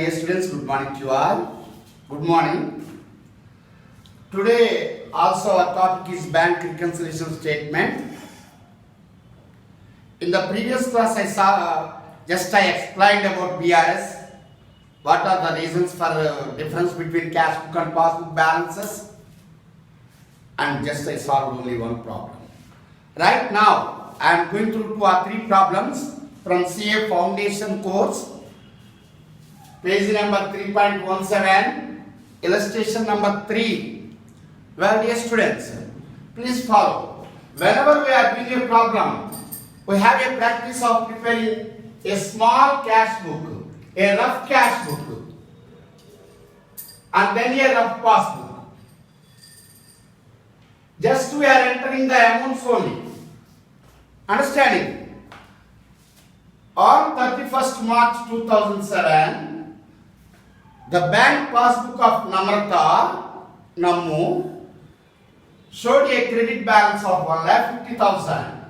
dear students, good morning to you all. Good morning. Today also our topic is bank reconciliation statement. In the previous class I explained about BRS. What are the reasons for difference between cash book and passbook balances? And just I solved only one problem. Right now I am going through 2 or 3 problems from CA Foundation course. Page number 3.17, illustration number 3. Well, dear students, please follow. Whenever we are doing a problem, we have a practice of preparing a small cash book, a rough cash book, and then a rough passbook. Just we are entering the amounts only. Understanding? On 31st March 2007, the bank passbook of Nammu showed a credit balance of 1,50,000,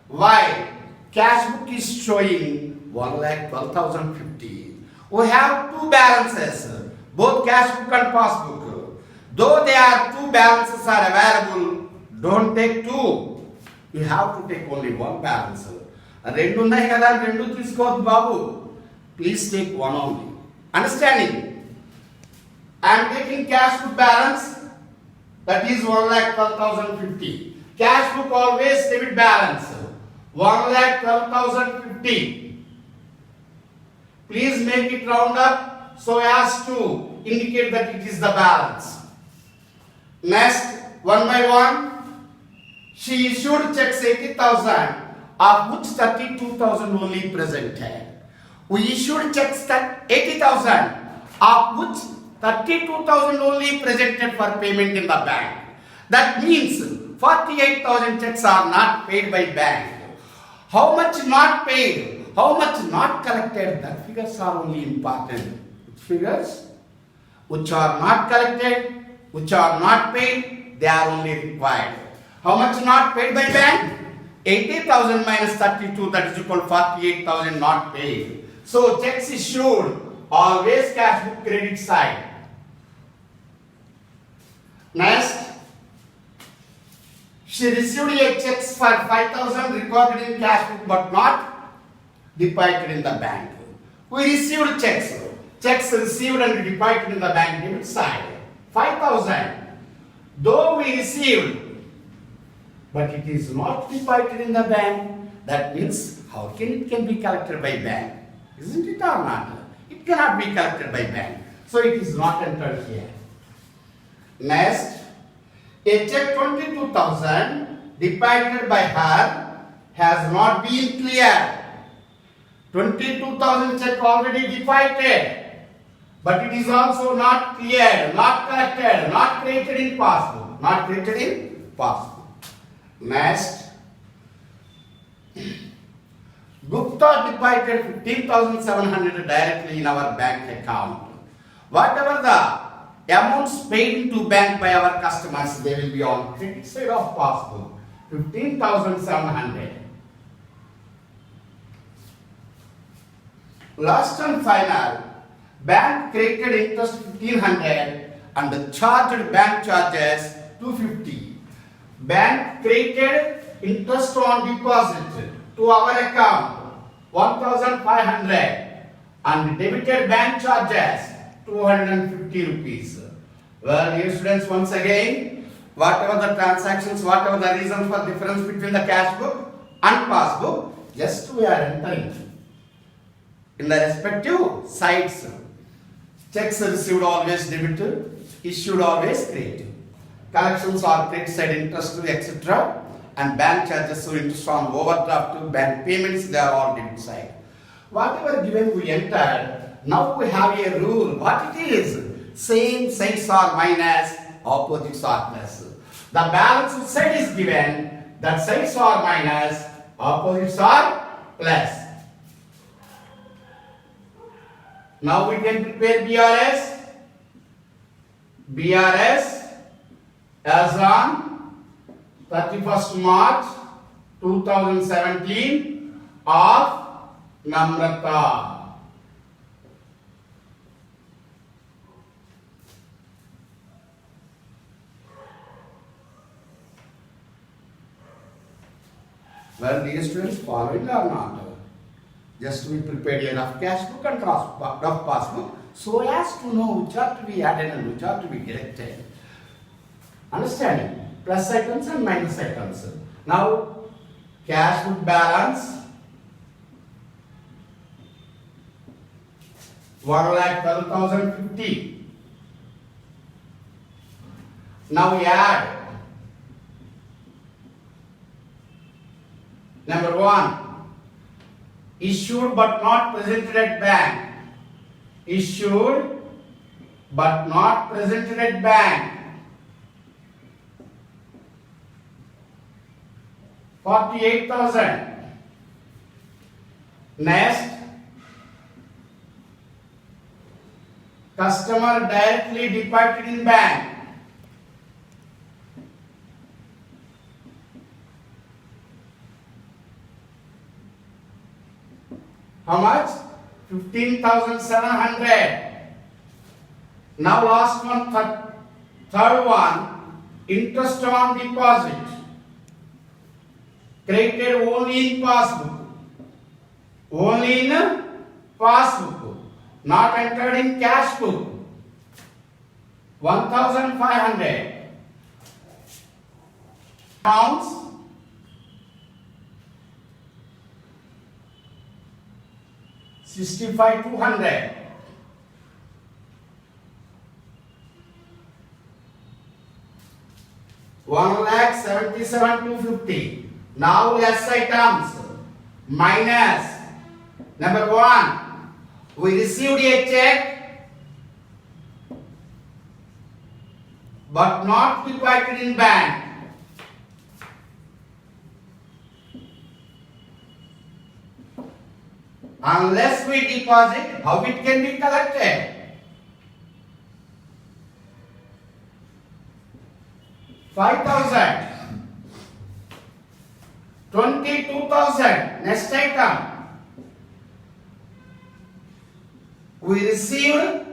while cash book is showing 1,12,050. We have 2 balances, both cash book and passbook. Though there are 2 balances are available, don't take 2. You have to take only 1 balance. Rendu unnai kada, rendu తీసుకోవద్దు బాబు. Please take 1 only. Understanding? I am taking cash book balance, that is 1,12,050. Cash book always debit balance, 1,12,050. Please make it round up so as to indicate that it is the balance. Next, one by one, she issued checks 80,000, of which 32,000 only presented. We issued checks 80,000, of which 32,000 only presented for payment in the bank. That means 48,000 checks are not paid by bank. How much not paid? How much not collected? That figures are only important. Figures which are not collected, which are not paid, they are only required. How much not paid by bank? 80,000 minus 32, that is equal to 48,000 not paid. So checks issued, always cash book credit side. Next, she received a checks for 5,000 recorded in cash book but not deposited in the bank. We received checks received and deposited in the bank debit side, 5,000. Though we received, but it is not deposited in the bank, that means how it can be collected by bank? Isn't it or not? It cannot be collected by bank. So it is not entered here. Next, a check 22,000 deposited by her has not been cleared. 22,000 check already deposited, but it is also not cleared, not collected, not created in passbook. Not created in passbook. Next, Gupta deposited 15,700 directly in our bank account. Whatever the amounts paid into bank by our customers, they will be on credit side of passbook, 15,700. Last and final, bank credited interest 1,500 and the charged bank charges 250. Bank credited interest on deposit to our account 1,500 and debited bank charges 250 rupees. Well, dear students, once again, whatever the transactions, whatever the reason for difference between the cash book and passbook, just we are entering in the respective sides. Checks received always debited, issued always credited. Collections are credit side interest etc. And bank charges so interest on overdraft to bank payments, they are all debit side. Whatever given we entered, now we have a rule. What it is? Same sides are minus, opposites are plus. The balance side is given, that sides are minus, opposites are plus. Now we can prepare BRS. BRS as on 31st March 2017 of Namrata. Well, dear students, follow it or not? Just we prepared a rough cash book and rough passbook so as to know which are to be added and which are to be corrected. Understanding? Plus items and minus items. Now, cash book balance 1,12,050. Now we add number 1. Issued but not presented at bank. Issued but not presented at bank. 48,000. Next, customer directly deposited in bank. How much? 15,700. Now last one, third one, interest on deposit. Credited only in passbook. Only in passbook. Not entered in cash book. 1,500. Pounds. 65,200. One lakh 77,250. Now less items. Minus. Number 1. We received a check but not deposited in bank. Unless we deposit, how it can be collected? $5,000. 22,000. Next item. We received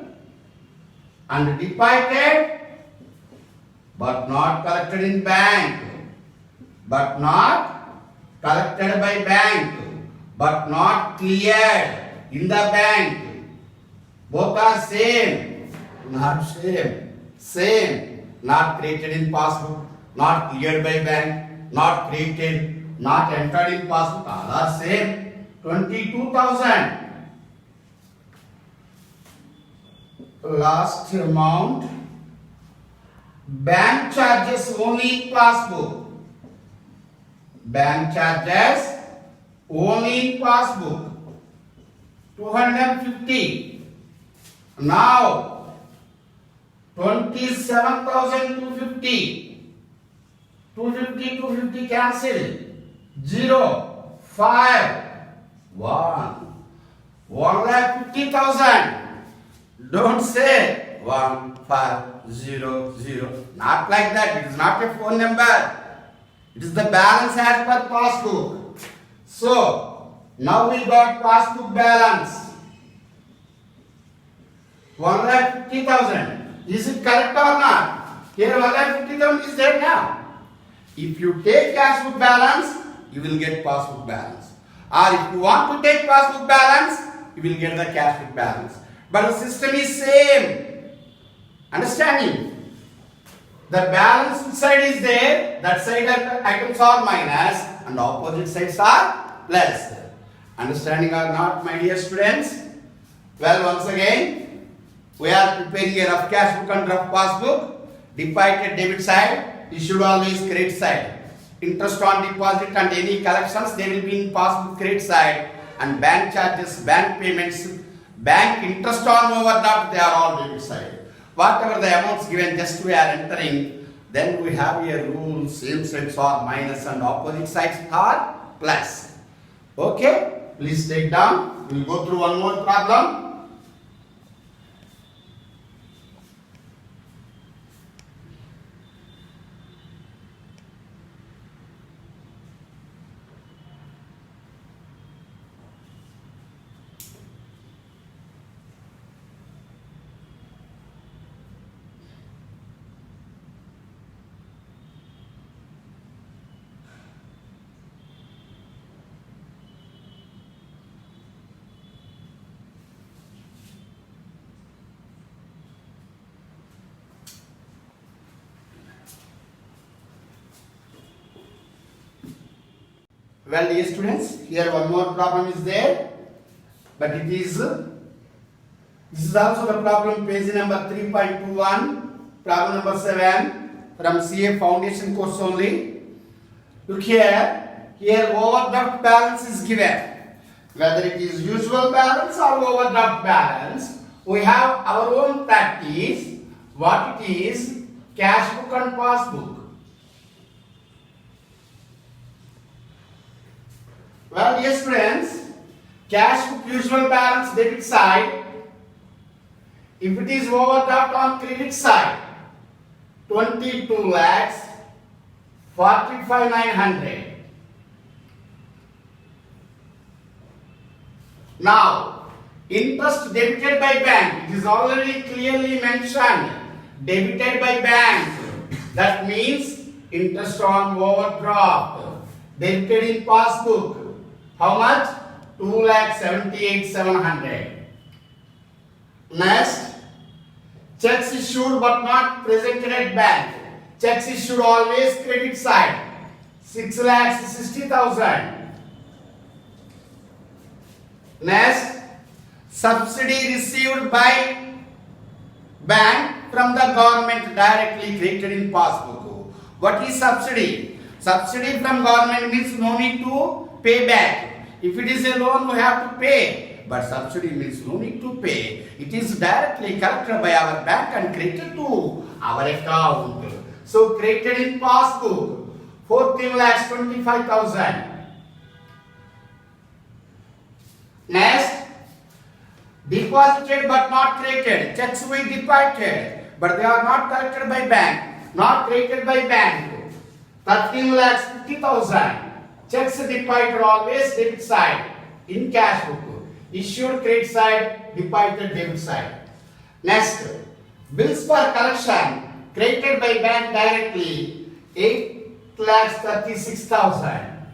and deposited but not collected in bank. But not collected by bank. But not cleared in the bank. Both are same. Not same. Same. Not created in passbook. Not cleared by bank. Not created. Not entered in passbook. All are same. 22,000. Last amount. Bank charges only in passbook. Bank charges only in passbook. 250. Now 27,250. 250 cancel. 0 5 1 1,50,000. Don't say 1,5,0,0. Not like that. It is not a phone number. It is the balance as per passbook. So now we got passbook balance 1,50,000. Is it correct or not? Here 1,50,000 is there now. If you take cash book balance, you will get passbook balance. Or if you want to take passbook balance, you will get the cash book balance. But the system is same. Understanding? The balance side is there, that side items are minus and opposite sides are plus. Understanding or not, my dear students? Well, once again, we are preparing a rough cash book and rough passbook. Deposited debit side, issued always credit side. Interest on deposit and any collections, they will be in passbook credit side. And bank charges, bank payments, bank interest on overdraft, they are all debit side. Whatever the amounts given, just we are entering. Then we have a rule, same sides are minus and opposite sides are plus. Okay, please take down. We will go through one more problem. Well, dear students, here one more problem is there, but this is also the problem, page number 3.21, problem number 7 from CA Foundation course only. Look here, overdraft balance is given. Whether it is usual balance or overdraft balance, we have our own practice. What it is, cash book and passbook. Well, yes friends, cash book usual balance debit side. If it is overdraft on credit side, 22 lakhs 45,900. Now, interest debited by bank, it is already clearly mentioned, debited by bank. That means interest on overdraft, debited in passbook. How much? 2,78,700. Next, checks issued but not presented at bank. Checks issued always credit side, 6,60,000. Next, subsidy received by bank from the government directly credited in passbook. What is subsidy? Subsidy from government means no need to pay back. If it is a loan, we have to pay. But subsidy means no need to pay. It is directly collected by our bank and credited to our account. So credited in passbook, 14,25,000. Next, deposited but not credited. Checks we deposited, but they are not collected by bank. Not credited by bank. 13,50,000. Checks deposited always debit side in cash book. Issued credit side, deposited debit side. Next, bills for collection credited by bank directly, 8,36,000.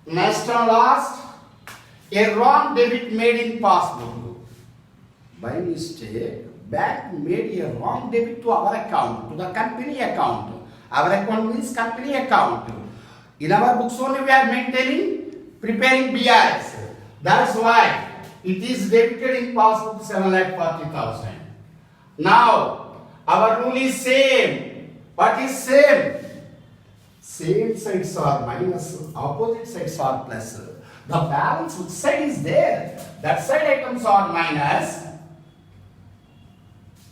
Next and last, a wrong debit made in passbook. By mistake, bank made a wrong debit to our account, to the company account. Our account means company account. In our books only we are preparing BRS. That's why it is debited in passbook 7,40,000. Now, our rule is same. What is same? Same sides are minus, opposite sides are plus. The balance which side is there, that side items are minus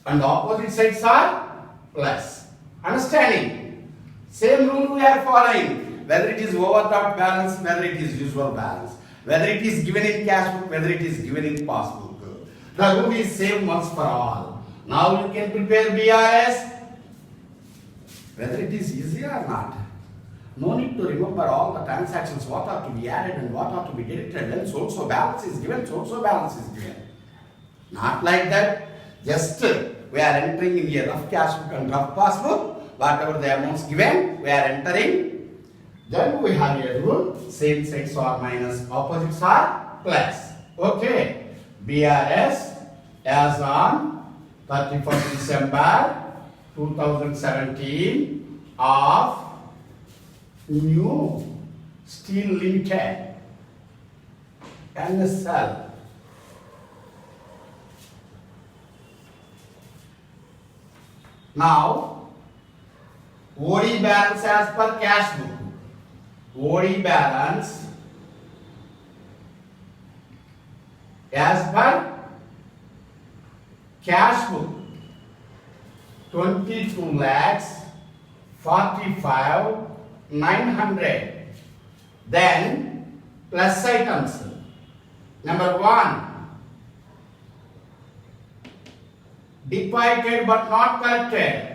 and the opposite sides are plus. Understanding? Same rule we are following, whether it is overdraft balance, whether it is usual balance, whether it is given in cash book, whether it is given in passbook. The rule is same once for all. Now you can prepare BRS, whether it is easy or not. No need to remember all the transactions, what are to be added and what are to be deducted, when so balance is given, so balance is given. Not like that. Just we are entering in a rough cash book and rough passbook. Whatever the amounts given, we are entering. Then we have a rule, same sides are minus, opposites are plus. Okay. BRS as on 31st December 2017 of New Steel Limited, NSL. Now, OD balance as per cash book. OD balance as per cash book, 22 lakhs 45,900. Then plus items. Number 1, deposited but not collected.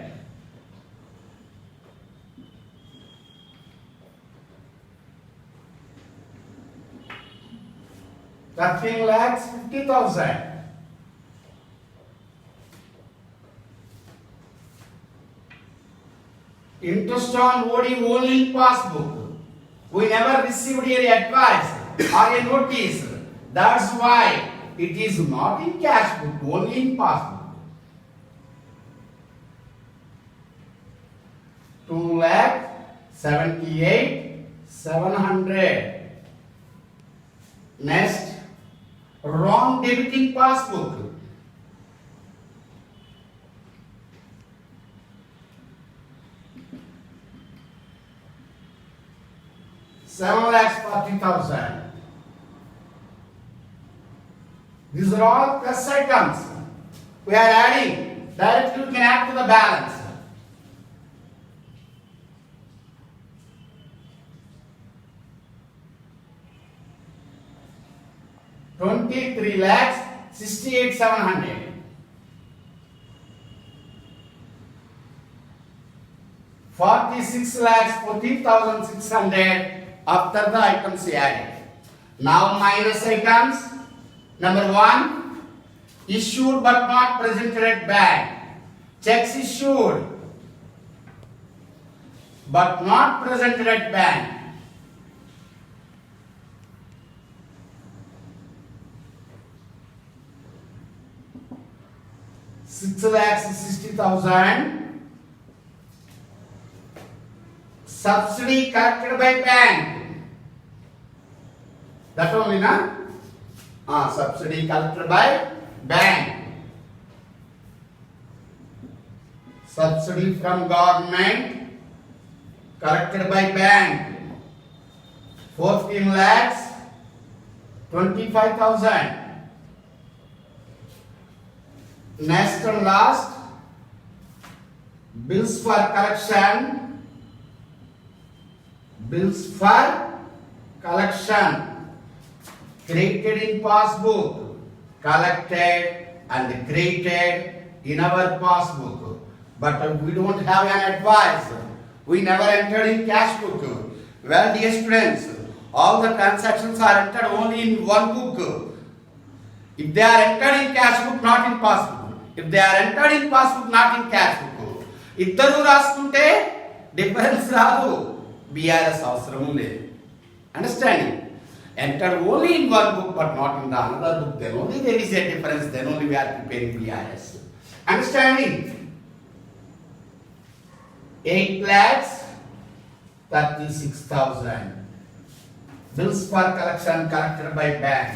$13,50,000. Interest on OD only in passbook. We never received any advice or a notice. That's why it is not in cash book, only in passbook. 2 78,700. Next, wrong debiting passbook. 7,40,000. These are all plus items. We are adding. Directly we can add to the balance. ₹23 lakhs 68,700. 46 lakhs 14,600 after the items added. Now minus items. Number 1, issued but not presented at bank. Checks issued but not presented at bank. ₹6,60,000. Subsidy collected by bank. That only, na? Subsidy collected by bank. Subsidy from government collected by bank. 14 lakhs 25,000. Next and last, bills for collection. Bills for collection created in passbook, collected and created in our passbook. But we don't have an advice. We never entered in cash book. Well, dear students, all the transactions are entered only in one book. If they are entered in cash book, not in passbook. If they are entered in passbook, not in cash book. ఇద్దరు రాసుకుంటే difference రాదు. BRS అవసరం లేదు. Understanding? Entered only in one book but not in the another book. Then only there is a difference. Then only we are preparing BRS. Understanding? 8,36,000. Bills for collection collected by bank.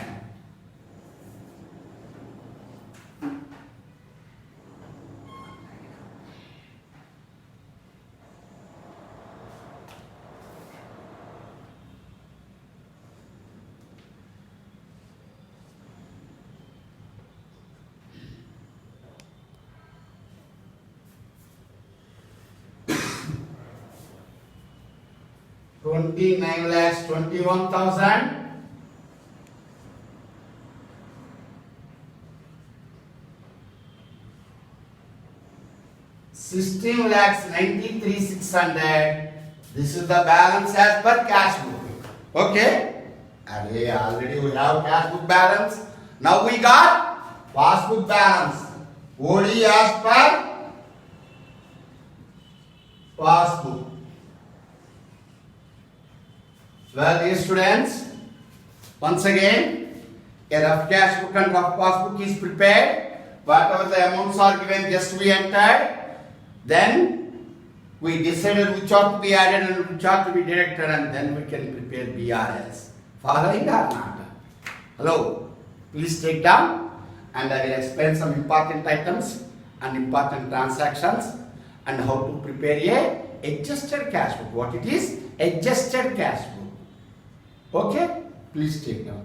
$29,21,000. $16,93,600. This is the balance as per cash book. Okay? Already we have cash book balance. Now we got passbook balance. OD as per passbook. Well, dear students, once again, a rough cash book and rough passbook is prepared. Whatever the amounts are given, just we entered. Then we decided which ought to be added and which ought to be deducted, and then we can prepare BRS. Following or not? Hello, please take down, and I will explain some important items and important transactions and how to prepare a adjusted cash book. What it is? Adjusted cash book. Okay, please take down.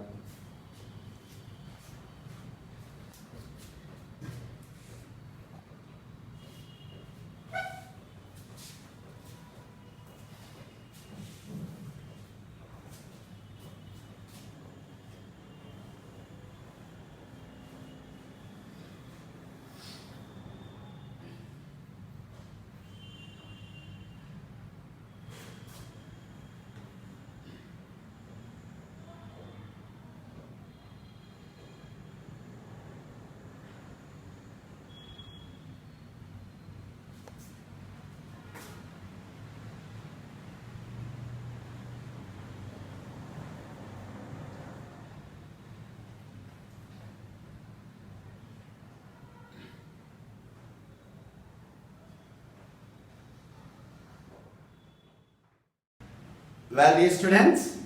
Well, dear students,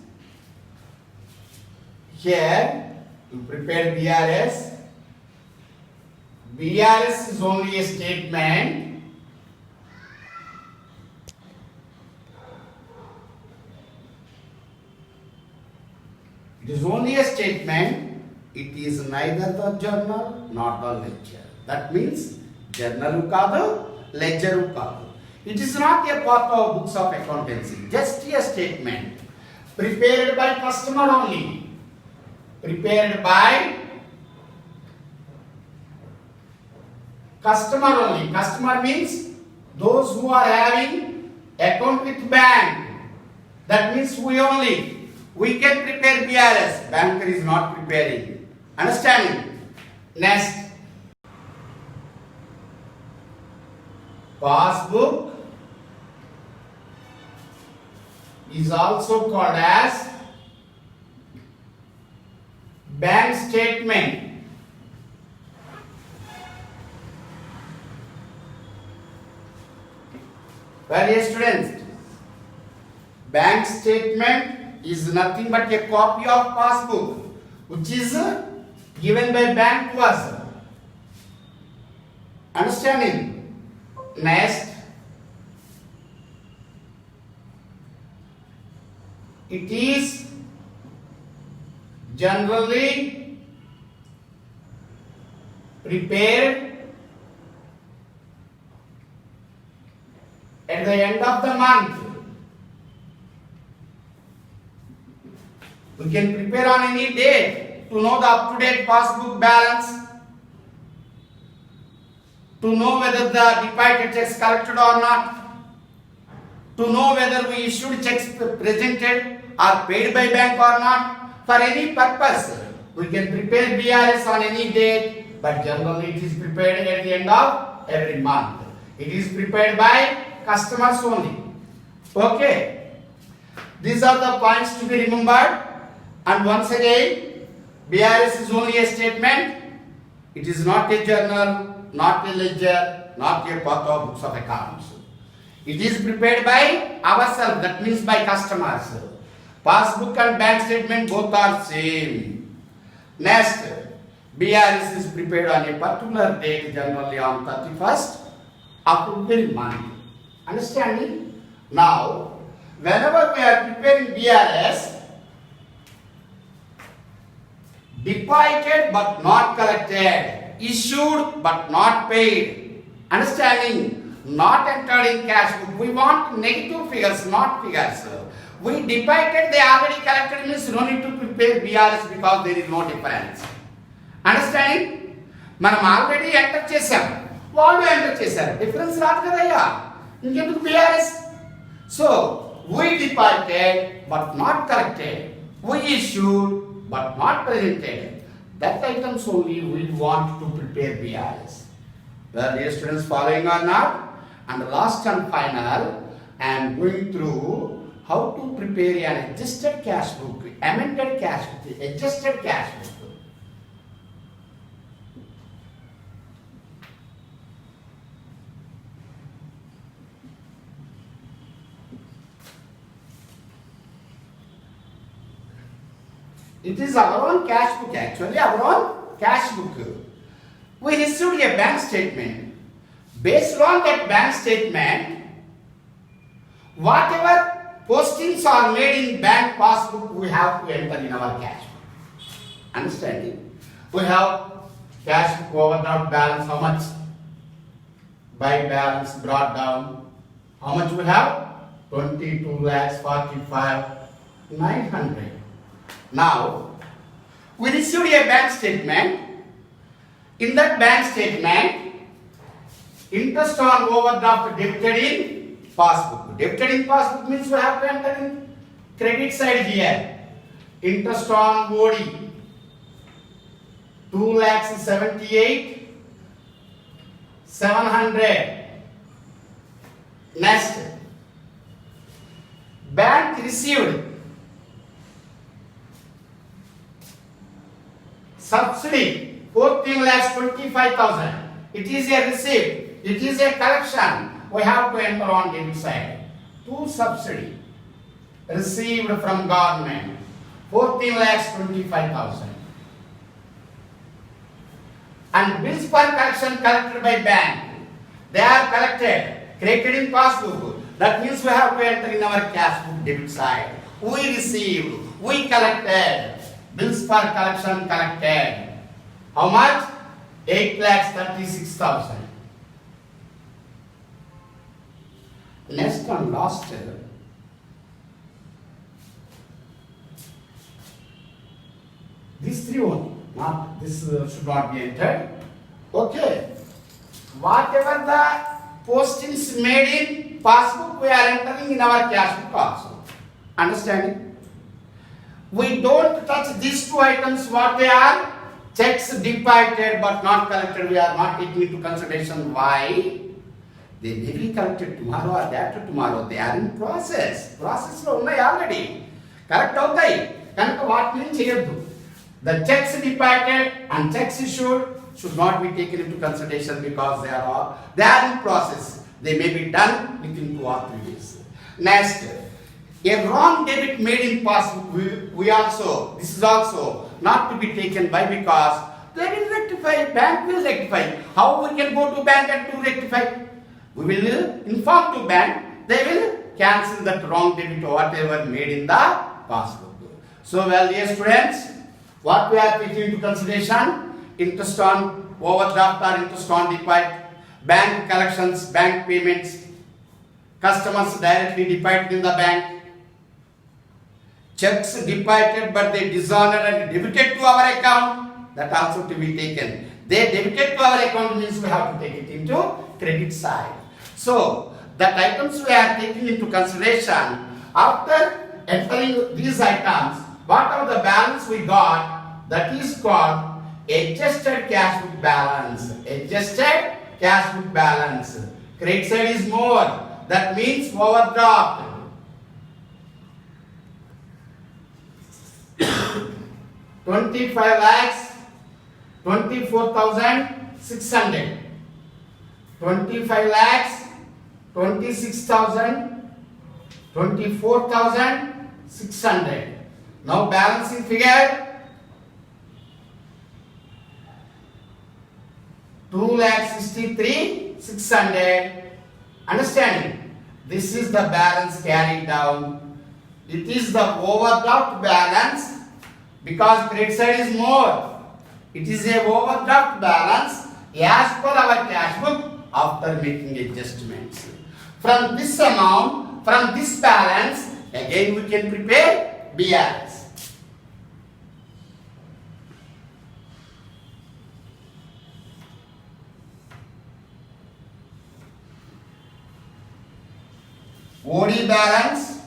here you prepared BRS. BRS is only a statement. It is only a statement. It is neither the journal nor the ledger. That means journal kaadu, ledger kaadu. It is not a part of books of accountancy. Just a statement prepared by customer only. Prepared by customer only. Customer means those who are having account with bank. That means we only. We can prepare BRS. Banker is not preparing. Understanding? Next. Passbook is also called as bank statement. Well, dear students, bank statement is nothing but a copy of passbook which is given by bank to us. Understanding? Next, it is generally prepared at the end of the month. We can prepare on any date to know the up-to-date passbook balance, to know whether the deposited checks collected or not, to know whether we issued checks presented or paid by bank or not. For any purpose, we can prepare BRS on any date, but generally it is prepared at the end of every month. It is prepared by customers only. Okay. These are the points to be remembered. And once again, BRS is only a statement. It is not a journal, not a ledger, not a part of books of accounts. It is prepared by ourselves, that means by customers. Passbook and bank statement both are same. Next, BRS is prepared on a particular date, generally on 31st of every month. Understanding? Now, whenever we are preparing BRS, deposited but not collected, issued but not paid. Understanding? Not entered in cash book. We want negative figures, not figures. We deposited, they already collected, means no need to prepare BRS because there is no difference. Understanding? మనం already enter చేసాం, వాళ్ళు enter చేశారు, difference రాదు కదయ్యా, ఇంకెందుకు BRS? So, we deposited but not collected, we issued but not presented. That items only we want to prepare BRS. Well, dear students, following or not? And the last and final, I am going through how to prepare an adjusted cash book, amended cash book, adjusted cash book. It is our own cash book, actually, our own cash book. We received a bank statement. Based on that bank statement, whatever postings are made in bank passbook, we have to enter in our cash book. Understanding? We have cash book overdraft balance, how much? By balance brought down. How much we have? 22,45,900. Now, we received a bank statement. In that bank statement, interest on overdraft debited in passbook. Debited in passbook means we have to enter in credit side here. Interest on OD 2,78,700. Next, bank received subsidy 14,25,000. It is a receipt. It is a collection. We have to enter on debit side. To subsidy. received from government 14,25,000. And bills per collection collected by bank, they are collected, created in passbook. That means we have to enter in our cash book debit side. We received, we collected, bills per collection collected. How much? 8,36,000. Next one, last. These three only, not this should not be entered. Okay. Whatever the postings made in passbook, we are entering in our cash book also. Understanding? We don't touch these two items. What they are? Checks deposited but not collected. We are not taking into consideration. Why? They may be collected tomorrow or day after tomorrow. They are in process. Process lo unnai already. Correct avutayi. Kanuka vaatni cheyaddu. The checks deposited and checks issued should not be taken into consideration because they are in process. They may be done within 2 or 3 days. Next, a wrong debit made in passbook, this is also not to be taken by because they will rectify, bank will rectify. How we can go to bank and to rectify? We will inform to bank, they will cancel that wrong debit or whatever made in the passbook. So well, dear students, what we are taking into consideration? Interest on overdraft or interest on deposit, bank collections, bank payments, customers directly deposited in the bank, checks deposited but they dishonored and debited to our account, that also to be taken. They debited to our account means we have to take it into credit side. So that items we are taking into consideration. After entering these items, whatever the balance we got, that is called adjusted cash book balance. Adjusted cash book balance. Credit side is more. That means overdraft. 25 lakhs 24,600. 25 lakhs 26,000. 24,600. Now balancing figure 2,63,600. Understanding? This is the balance carried down. It is the overdraft balance because credit side is more. It is a overdraft balance as per our cash book after making adjustments. From this amount, from this balance, again we can prepare BRS. OD balance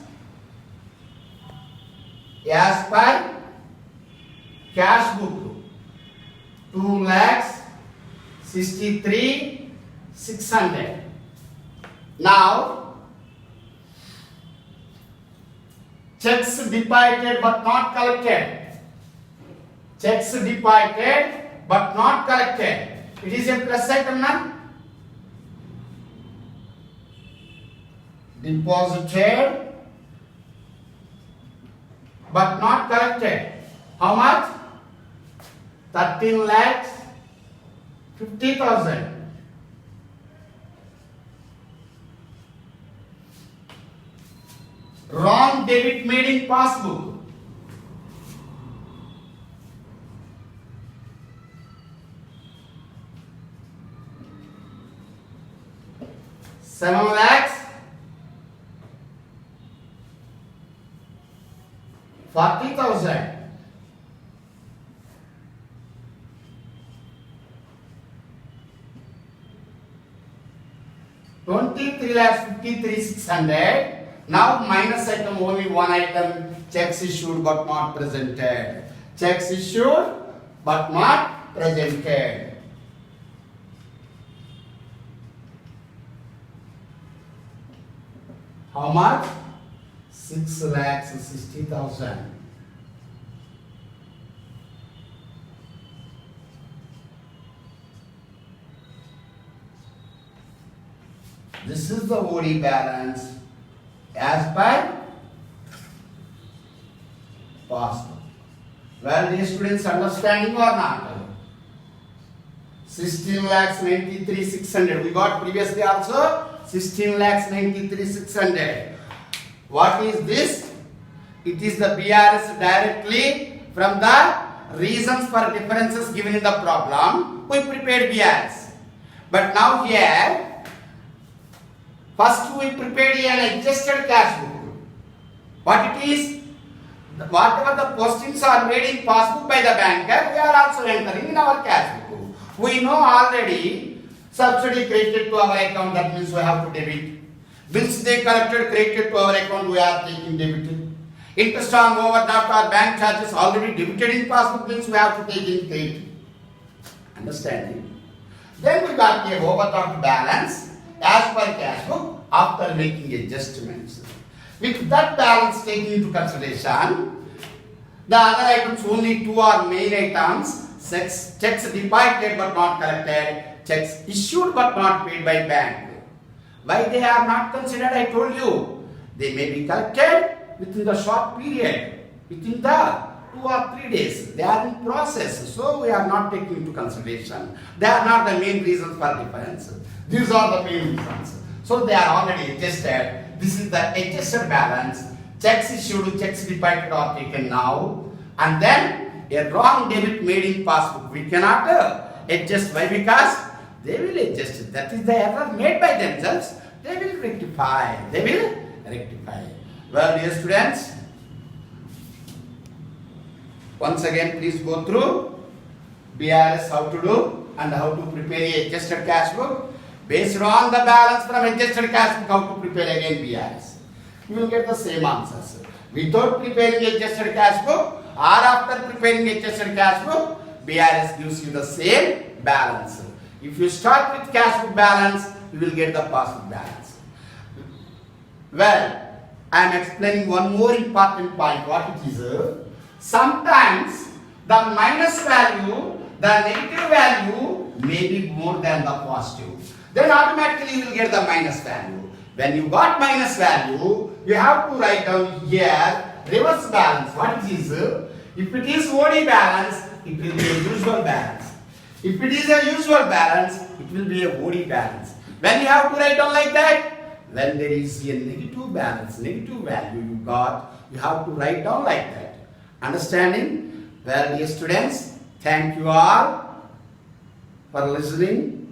as per cash book 2,63,600. Now checks deposited but not collected. Checks deposited but not collected. It is a plus item now. Deposited but not collected. How much? 13,50,000. Wrong debit made in passbook. Seven lakhs 40,000. 23,53,600. Now minus item, only one item, checks issued but not presented. Checks issued but not presented. How much? 6,60,000. This is the OD balance as per passbook. Well, the students understanding or not? 16,93,600. We got previously also 16,93,600. What is this? It is the BRS directly from the reasons for differences given in the problem. We prepared BRS. But now here, first we prepared an adjusted cash book. What it is? Whatever the postings are made in passbook by the banker, we are also entering in our cash book. We know already subsidy credited to our account, that means we have to debit. Bills they collected credited to our account, we are taking debit. Interest on overdraft or bank charges already debited in passbook, bills we have to take in credit. Understanding? Then we got a overdraft balance as per cash book after making adjustments. With that balance taken into consideration, the other items, only two are main items. Checks deposited but not collected, checks issued but not paid by bank. Why they are not considered? I told you. They may be collected within the short period, within the 2 or 3 days. They are in process, so we are not taking into consideration. They are not the main reasons for difference. These are the main reasons. So they are already adjusted. This is the adjusted balance. Checks issued, checks deposited are taken now, and then a wrong debit made in passbook we cannot adjust. Why? Because they will adjust it. That is the error made by themselves. They will rectify. Well, dear students, once again please go through BRS how to do and how to prepare a adjusted cash book. Based on the balance from adjusted cash book, how to prepare again BRS. You will get the same answers. Without preparing adjusted cash book or after preparing adjusted cash book, BRS gives you the same balance. If you start with cash book balance, you will get the passbook balance. Well, I am explaining one more important point. What it is? Sometimes the minus value, the negative value may be more than the positive. Then automatically you will get the minus value. When you got minus value, you have to write down here reverse balance. What it is? If it is OD balance, it will be a usual balance. If it is a usual balance, it will be a OD balance. When you have to write down like that, when there is a negative balance, negative value you got, you have to write down like that. Understanding? Well, dear students, thank you all for listening.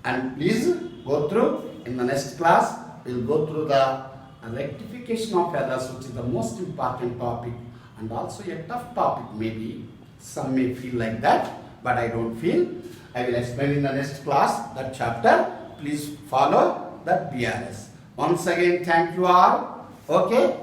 And please go through. In the next class, we will go through the rectification of errors, which is the most important topic and also a tough topic maybe. Some may feel like that, but I don't feel. I will explain in the next class that chapter. Please follow that BRS. Once again, thank you all. Okay.